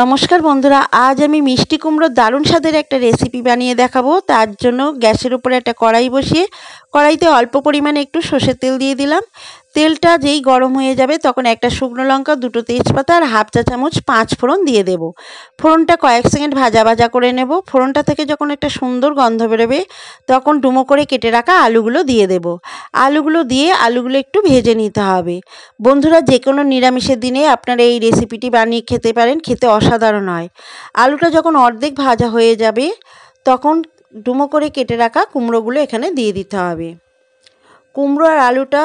নমস্কার বন্ধুরা, আজ আমি মিষ্টি কুমড়োর দারুণ স্বাদের একটা রেসিপি বানিয়ে দেখাবো। তার জন্য গ্যাসের উপরে একটা কড়াই বসিয়ে কড়াইতে অল্প পরিমাণে একটু সর্ষের তেল দিয়ে দিলাম। তেলটা যেই গরম হয়ে যাবে তখন একটা শুকনো লঙ্কা, দুটো তেজপাতা আর হাফ চা চামচ পাঁচ ফোড়ন দিয়ে দেব। ফোড়নটা কয়েক সেকেন্ড ভাজা ভাজা করে নেব। ফোড়নটা থেকে যখন একটা সুন্দর গন্ধ বেরোবে তখন ডুমো করে কেটে রাখা আলুগুলো দিয়ে দেব। আলুগুলো একটু ভেজে নিতে হবে। বন্ধুরা, যে কোনো নিরামিষের দিনে আপনারা এই রেসিপিটি বানিয়ে খেতে পারেন, খেতে অসাধারণ হয়। আলুটা যখন অর্ধেক ভাজা হয়ে যাবে তখন ডুমো করে কেটে রাখা কুমড়োগুলো এখানে দিয়ে দিতে হবে। কুমড়ো আর আলুটা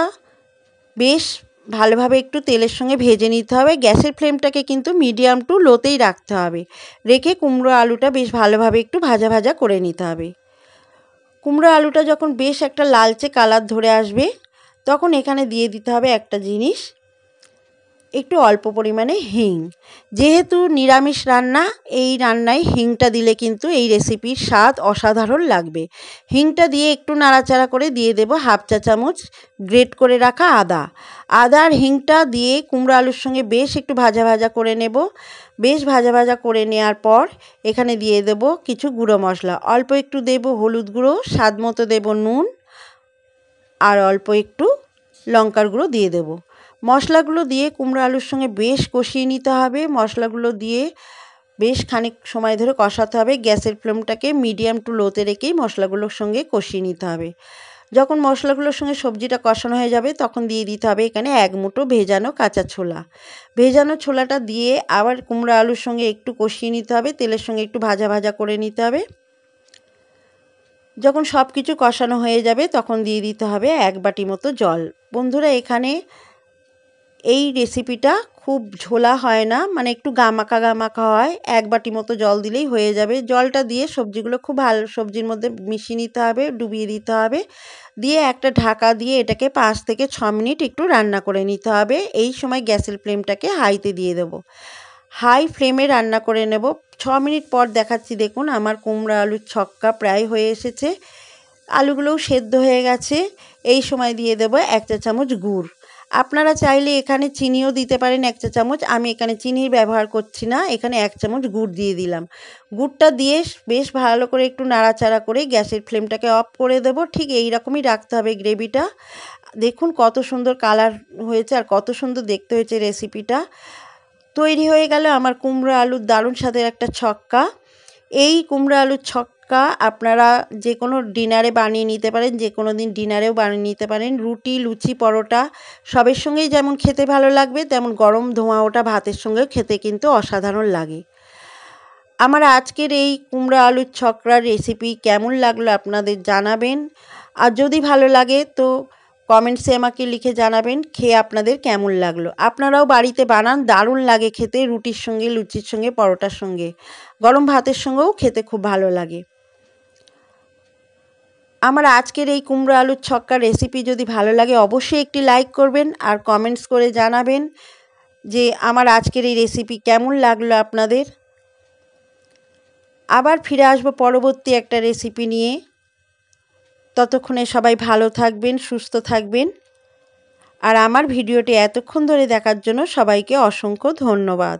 বেশ ভালোভাবে একটু তেলের সঙ্গে ভেজে নিতে হবে। গ্যাসের ফ্লেমটাকে কিন্তু মিডিয়াম টু লোতেই রাখতে হবে। রেখে কুমড়ো আলুটা বেশ ভালোভাবে একটু ভাজা ভাজা করে নিতে হবে। কুমড়ো আলুটা যখন বেশ একটা লালচে কালার ধরে আসবে তখন এখানে দিয়ে দিতে হবে একটা জিনিস, একটু অল্প পরিমাণে হিং। যেহেতু নিরামিষ রান্না, এই রান্নায় হিংটা দিলে কিন্তু এই রেসিপির স্বাদ অসাধারণ লাগবে। হিংটা দিয়ে একটু নাড়াচাড়া করে দিয়ে দেব হাফ চা চামচ গ্রেট করে রাখা আদা। আদা আর হিংটা দিয়ে কুমড়ো আলুর সঙ্গে বেশ একটু ভাজা ভাজা করে নেব। বেশ ভাজা ভাজা করে নেওয়ার পর এখানে দিয়ে দেব কিছু গুঁড়ো মশলা। অল্প একটু দেব হলুদ গুঁড়ো, স্বাদ মতো দেব নুন, আর অল্প একটু লঙ্কার গুঁড়ো দিয়ে দেব। মশলাগুলো দিয়ে কুমড়ো আলুর সঙ্গে বেশ কষিয়ে নিতে হবে। মশলাগুলো দিয়ে বেশ খানিক সময় ধরে কষাতে হবে। গ্যাসের ফ্লেমটাকে মিডিয়াম টু লোতে রেখেই মশলাগুলোর সঙ্গে কষিয়ে নিতে হবে। যখন মশলাগুলোর সঙ্গে সবজিটা কষানো হয়ে যাবে তখন দিয়ে দিতে হবে এখানে এক মুঠো ভেজানো কাঁচা ছোলা। ভেজানো ছোলাটা দিয়ে আবার কুমড়ো আলুর সঙ্গে একটু কষিয়ে নিতে হবে। তেলের সঙ্গে একটু ভাজা ভাজা করে নিতে হবে। যখন সব কিছু কষানো হয়ে যাবে তখন দিয়ে দিতে হবে এক বাটি মতো জল। বন্ধুরা, এখানে এই রেসিপিটা খুব ঝোলা হয় না, মানে একটু গামাখা গামাখা হয়। এক বাটি মতো জল দিলেই হয়ে যাবে। জলটা দিয়ে সবজিগুলো খুব ভালো সবজির মধ্যে মিশিয়ে নিতে হবে, ডুবিয়ে দিতে হবে। দিয়ে একটা ঢাকা দিয়ে এটাকে 5 থেকে 6 মিনিট একটু রান্না করে নিতে হবে। এই সময় গ্যাসের ফ্লেমটাকে হাইতে দিয়ে দেব। হাই ফ্লেমে রান্না করে নেব। 6 মিনিট পর দেখাচ্ছি, দেখুন আমার কুমড়ো আলুর ছক্কা প্রায় হয়ে এসেছে। আলুগুলোও সেদ্ধ হয়ে গেছে। এই সময় দিয়ে দেব এক চা চামচ গুড়। আপনারা চাইলে এখানে চিনিও দিতে পারেন এক চা চামচ। আমি এখানে চিনির ব্যবহার করছি না, এখানে এক চামচ গুড় দিয়ে দিলাম। গুড়টা দিয়ে বেশ ভালো করে একটু নাড়াচাড়া করে গ্যাসের ফ্লেমটাকে অফ করে দেব। ঠিক এই রকমই রাখতে হবে গ্রেভিটা। দেখুন কত সুন্দর কালার হয়েছে আর কত সুন্দর দেখতে হয়েছে রেসিপিটা। তৈরি হয়ে গেল আমার কুমড়ো আলুর দারুণ স্বাদের একটা ছক্কা। এই কুমড়ো আলুর ছক্কা আপনারা যে কোনো ডিনারে বানিয়ে নিতে পারেন, যে কোনো দিন ডিনারেও বানিয়ে নিতে পারেন। রুটি, লুচি, পরোটা সবের সঙ্গেই যেমন খেতে ভালো লাগবে তেমন গরম ধোঁয়া ওঠা ভাতের সঙ্গেও খেতে কিন্তু অসাধারণ লাগে। আমার আজকের এই কুমড়ো আলুর ছক্কার রেসিপি কেমন লাগলো আপনাদের জানাবেন। আর যদি ভালো লাগে তো কমেন্টসে আমাকে লিখে জানাবেন খেয়ে আপনাদের কেমন লাগলো। আপনারাও বাড়িতে বানান, দারুণ লাগে খেতে। রুটির সঙ্গে, লুচির সঙ্গে, পরোটার সঙ্গে, গরম ভাতের সঙ্গেও খেতে খুব ভালো লাগে। আমার আজকের এই কুমড়ো আলুর ছক্কার রেসিপি যদি ভালো লাগে অবশ্যই একটি লাইক করবেন আর কমেন্টস করে জানাবেন যে আমার আজকের এই রেসিপি কেমন লাগলো আপনাদের। আবার ফিরে আসবো পরবর্তী একটা রেসিপি নিয়ে। ততক্ষণে সবাই ভালো থাকবেন, সুস্থ থাকবেন। আর আমার ভিডিওটি এতক্ষণ ধরে দেখার জন্য সবাইকে অসংখ্য ধন্যবাদ।